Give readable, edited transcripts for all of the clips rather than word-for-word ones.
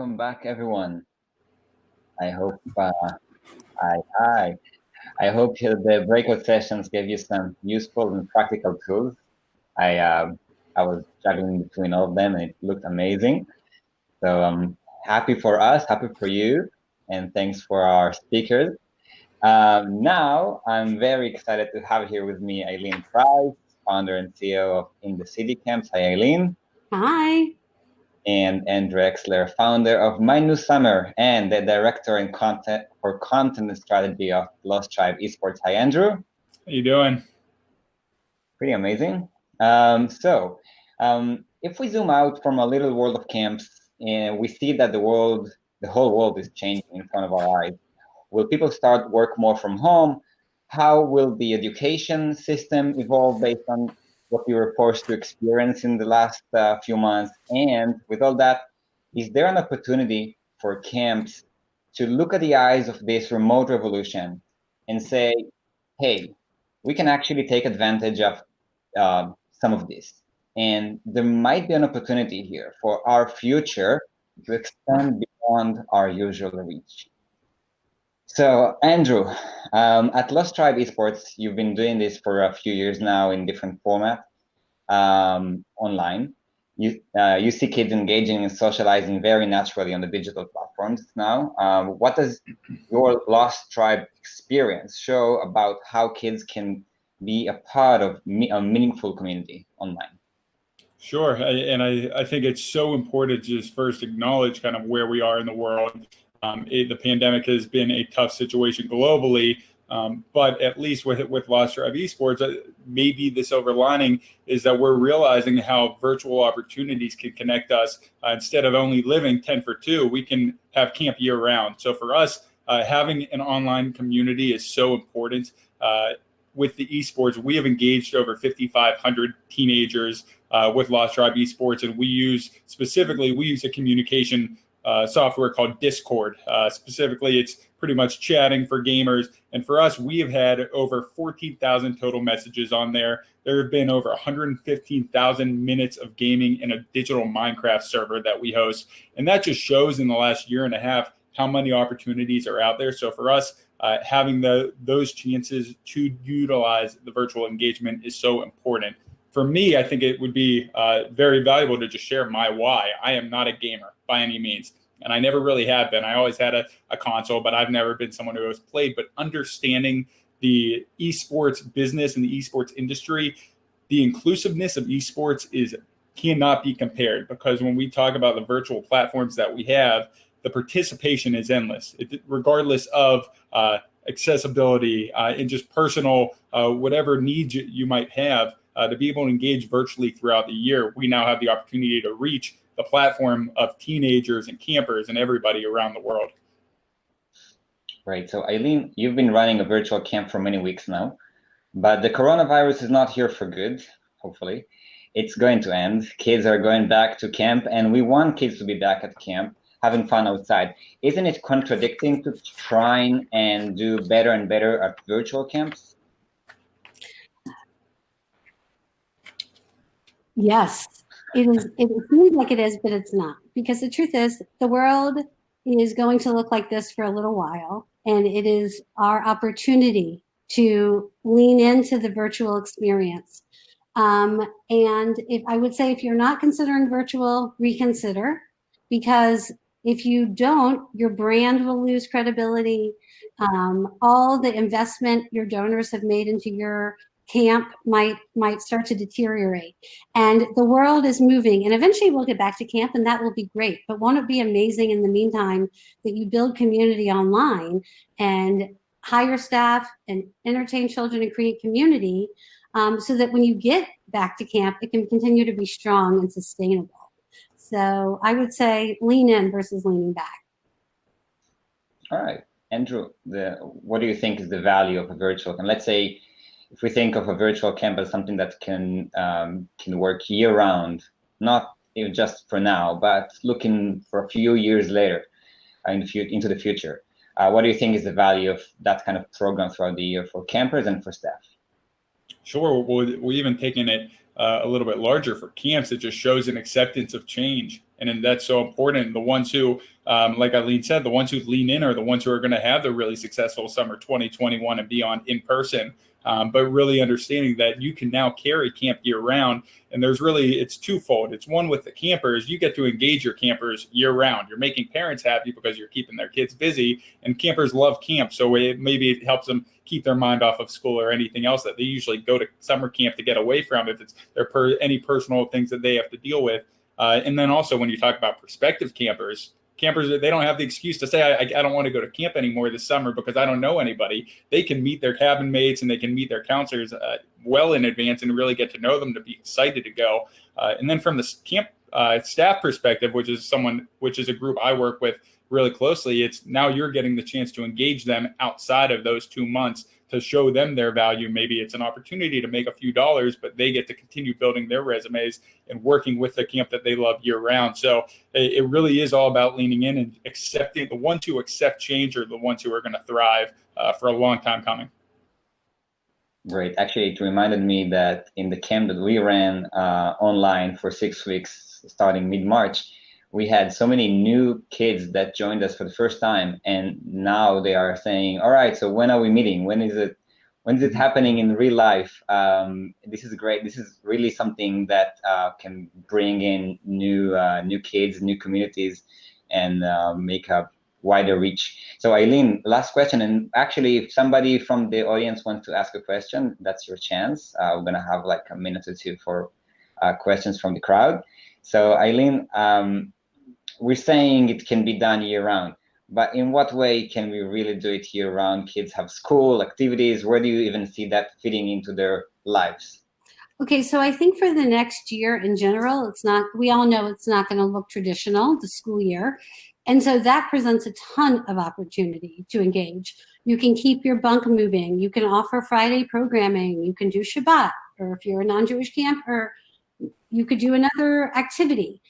welcome back, everyone. I hope I I hope the breakout sessions gave you some useful and practical tools. I uh, I was juggling between all of them, and it looked amazing. So happy for us, happy for you, and thanks for our speakers. Now I'm very excited to have here with me Eileen Price, founder and CEO of In the City Camps. Hi, Eileen. Hi. And Andrew Exler, founder of My New Summer and the director and content and strategy of Lost Tribe Esports. Hi, Andrew. How you doing? Pretty amazing. If we zoom out from a little world of camps, and we see that the whole world is changing in front of our eyes. Will people start work more from home? How will the education system evolve based on what we were forced to experience in the last few months? And with all that, is there an opportunity for camps to look at the eyes of this remote revolution and say, hey, we can actually take advantage of some of this. And there might be an opportunity here for our future to extend beyond our usual reach. So, Andrew, at Lost Tribe Esports, you've been doing this for a few years now in different formats online. You see kids engaging and socializing very naturally on the digital platforms now. What does your Lost Tribe experience show about how kids can be a part of a meaningful community online? Sure, and I think it's so important to just first acknowledge kind of where we are in the world. The pandemic has been a tough situation globally, but at least with Lost Tribe Esports, maybe the silver lining is that we're realizing how virtual opportunities can connect us. Instead of only living 10 for 2, we can have camp year round. So for us, having an online community is so important. With the esports, we have engaged over 5,500 teenagers with Lost Tribe Esports, and we use a communication software called Discord. Specifically, it's pretty much chatting for gamers. And for us, we have had over 14,000 total messages on there. There have been over 115,000 minutes of gaming in a digital Minecraft server that we host. And that just shows in the last year and a half how many opportunities are out there. So for us, having those chances to utilize the virtual engagement is so important. For me, I think it would be very valuable to just share my why. I am not a gamer by any means, and I never really have been. I always had a console, but I've never been someone who has played. But understanding the esports business and the esports industry, the inclusiveness of esports cannot be compared, because when we talk about the virtual platforms that we have, the participation is endless, regardless of accessibility and just personal, whatever needs you might have to be able to engage virtually throughout the year. We now have the opportunity to reach the platform of teenagers and campers and everybody around the world. Right. So, Eileen, you've been running a virtual camp for many weeks now, but the coronavirus is not here for good, hopefully. It's going to end. Kids are going back to camp, and we want kids to be back at camp, having fun outside. Isn't it contradicting to try and do better and better at virtual camps? Yes, it is. It seems like it is, but it's not. Because the truth is, the world is going to look like this for a little while, and it is our opportunity to lean into the virtual experience. And if you're not considering virtual, reconsider, because if you don't, your brand will lose credibility. All the investment your donors have made into your camp might start to deteriorate. And the world is moving, and eventually we'll get back to camp, and that will be great. But won't it be amazing in the meantime that you build community online and hire staff and entertain children and create community, so that when you get back to camp, it can continue to be strong and sustainable. So I would say lean in versus leaning back. All right, Andrew, what do you think is the value of a virtual camp? Let's say if we think of a virtual camp as something that can work year round, not even just for now, but looking for a few years later into the future. What do you think is the value of that kind of program throughout the year for campers and for staff? Sure. We're even taking it a little bit larger for camps. It just shows an acceptance of change. And then that's so important. The ones who, like Eileen said, the ones who lean in are the ones who are going to have the really successful summer 2021 and beyond in person. But really understanding that you can now carry camp year round. And it's twofold. It's one, with the campers, you get to engage your campers year round. You're making parents happy because you're keeping their kids busy, and campers love camp. So maybe it helps them keep their mind off of school or anything else that they usually go to summer camp to get away from, if it's any personal things that they have to deal with. And then also, when you talk about prospective campers, they don't have the excuse to say, I don't want to go to camp anymore this summer because I don't know anybody. They can meet their cabin mates and they can meet their counselors well in advance and really get to know them to be excited to go. And then from the camp staff perspective, which is a group I work with really closely, it's now you're getting the chance to engage them outside of those 2 months to show them their value. Maybe it's an opportunity to make a few dollars, but they get to continue building their resumes and working with the camp that they love year round. So it really is all about leaning in and accepting. The ones who accept change are the ones who are going to thrive for a long time coming. Great. Actually, it reminded me that in the camp that we ran online for 6 weeks, starting mid-March, we had so many new kids that joined us for the first time, and now they are saying, all right, so when are we meeting? When is it happening in real life? This is great. This is really something that can bring in new kids, new communities, and make a wider reach. So Eileen, last question, and actually if somebody from the audience wants to ask a question, that's your chance. We're gonna have like a minute or two for questions from the crowd. So Eileen, we're saying it can be done year round, but in what way can we really do it year round? Kids have school, activities. Where do you even see that fitting into their lives? Okay, so I think for the next year in general, we all know it's not going to look traditional, the school year. And so that presents a ton of opportunity to engage. You can keep your bunk moving. You can offer Friday programming. You can do Shabbat, or if you're a non-Jewish camp, or you could do another activity.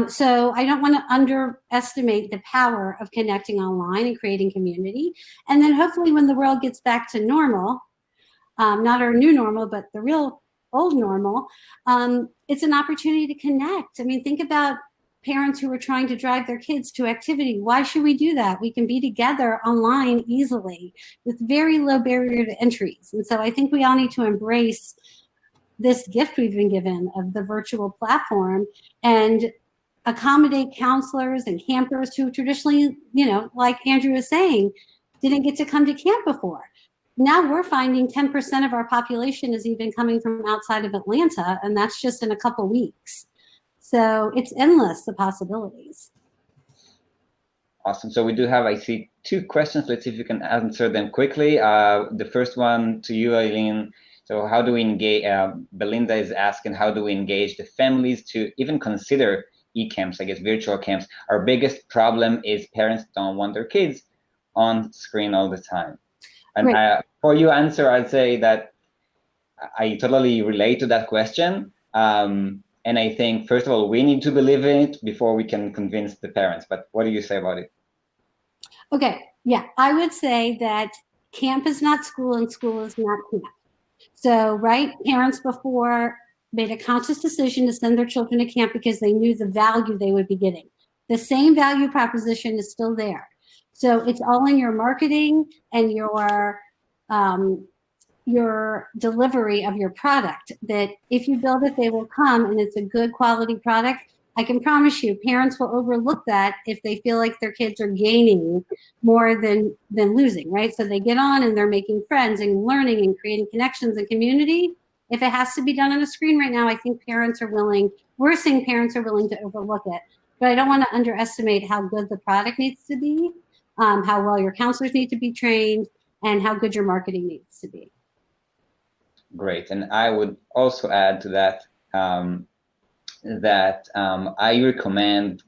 So I don't want to underestimate the power of connecting online and creating community. And then hopefully when the world gets back to normal, not our new normal, but the real old normal, it's an opportunity to connect. I mean, think about parents who are trying to drive their kids to activity. Why should we do that? We can be together online easily with very low barrier to entries. And so I think we all need to embrace this gift we've been given of the virtual platform and accommodate counselors and campers who traditionally, like Andrew was saying, didn't get to come to camp before. Now we're finding 10% of our population is even coming from outside of Atlanta, and that's just in a couple weeks. So it's endless, the possibilities. Awesome. So we do have, I see, 2 questions. Let's see if you can answer them quickly. The first one to you, Eileen. So how do we engage, Belinda is asking, how do we engage the families to even consider e-camps, I guess virtual camps? Our biggest problem is parents don't want their kids on screen all the time. And for your answer, I'd say that I totally relate to that question. And I think, first of all, we need to believe in it before we can convince the parents. But what do you say about it? Okay, yeah, I would say that camp is not school and school is not camp. So, parents before made a conscious decision to send their children to camp because they knew the value they would be getting. The same value proposition is still there. So it's all in your marketing and your delivery of your product, that if you build it, they will come, and it's a good quality product. I can promise you parents will overlook that if they feel like their kids are gaining more than losing, right? So they get on and they're making friends and learning and creating connections and community. If it has to be done on a screen right now, I think we're seeing parents are willing to overlook it. But I don't want to underestimate how good the product needs to be, how well your counselors need to be trained, and how good your marketing needs to be. Great. And I would also add to that, I recommend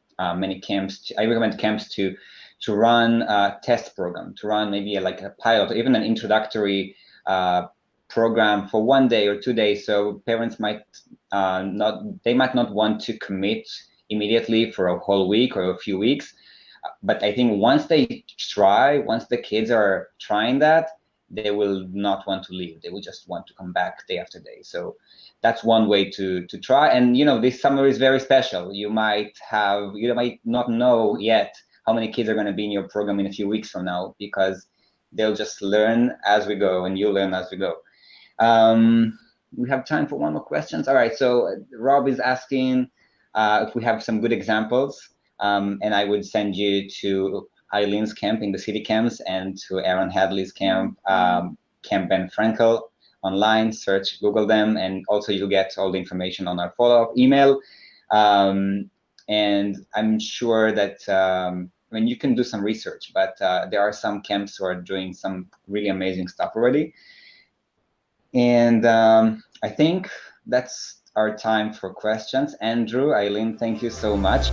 camps to run a test program, to run maybe like a pilot, or even an introductory program for 1 day or 2 days. So parents might not want to commit immediately for a whole week or a few weeks. But I think once the kids are trying that, they will not want to leave. They will just want to come back day after day. So that's one way to try. And this summer is very special. You might not know yet how many kids are going to be in your program in a few weeks from now, because they'll just learn as we go, and you learn as we go. We have time for one more questions. All right, so Rob is asking if we have some good examples, and I would send you to Eileen's camp in the city camps and to Aaron Hadley's camp, Camp Ben Frankel online. Search, Google them, and also you'll get all the information on our follow-up email. And I'm sure that you can do some research, but there are some camps who are doing some really amazing stuff already. And I think that's our time for questions. Andrew, Eileen, thank you so much.